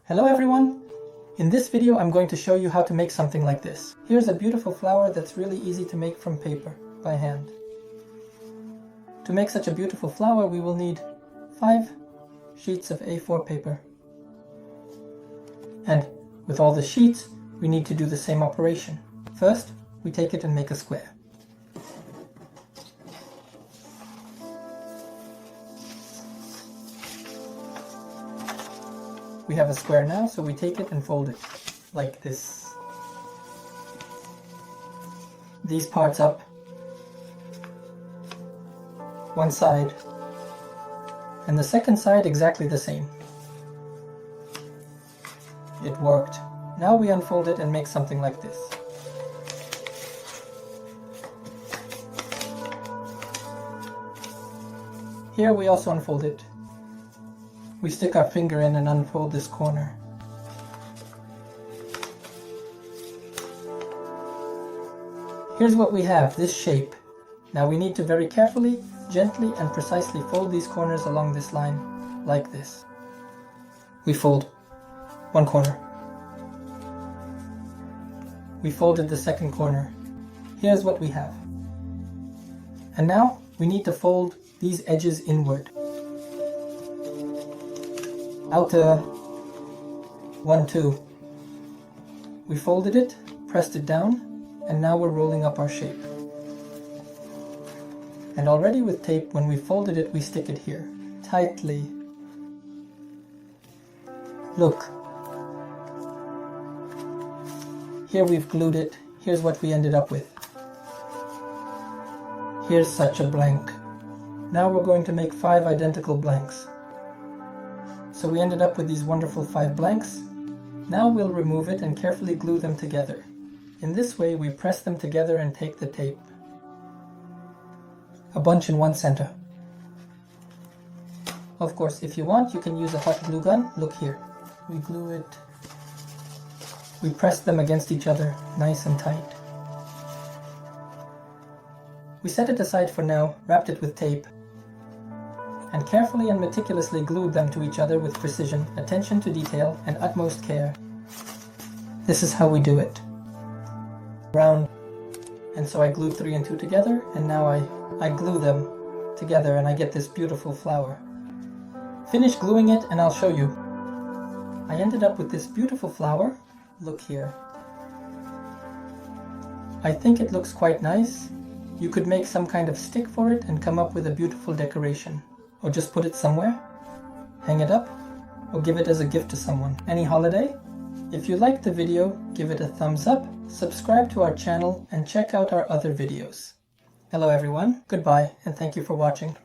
Hello everyone! In this video I'm going to show you how to make something like this. Here's a beautiful flower that's really easy to make from paper, by hand. To make such a beautiful flower we will need 5 sheets of A4 paper. And with all the sheets we need to do the same operation. First we take it and make a square. We have a square now, so we take it and fold it like this. These parts up, one side, and the second side exactly the same. It worked. Now we unfold it and make something like this. Here we also unfold it. We stick our finger in and unfold this corner. Here's what we have, this shape. Now we need to very carefully, gently and precisely fold these corners along this line, like this. We fold one corner. We folded the second corner. Here's what we have. And now we need to fold these edges inward. Outer 1, 2. We folded it, pressed it down, and now we're rolling up our shape. And already with tape, when we folded it, we stick it here, tightly. Look. Here we've glued it. Here's what we ended up with. Here's such a blank. Now we're going to make 5 identical blanks. So we ended up with these wonderful 5 blanks. Now we'll remove it and carefully glue them together. In this way we press them together and take the tape. A bunch in one center. Of course, if you want, you can use a hot glue gun. Look here. We glue it. We press them against each other, nice and tight. We set it aside for now, wrapped it with tape, and carefully and meticulously glued them to each other with precision, attention to detail, and utmost care. This is how we do it. Round. And so I glued 3 and 2 together, and now I glue them together and I get this beautiful flower. Finish gluing it and I'll show you. I ended up with this beautiful flower. Look here. I think it looks quite nice. You could make some kind of stick for it and come up with a beautiful decoration. Or just put it somewhere, hang it up, or give it as a gift to someone. Any holiday? If you liked the video, give it a thumbs up, subscribe to our channel, and check out our other videos. Hello everyone, goodbye, and thank you for watching.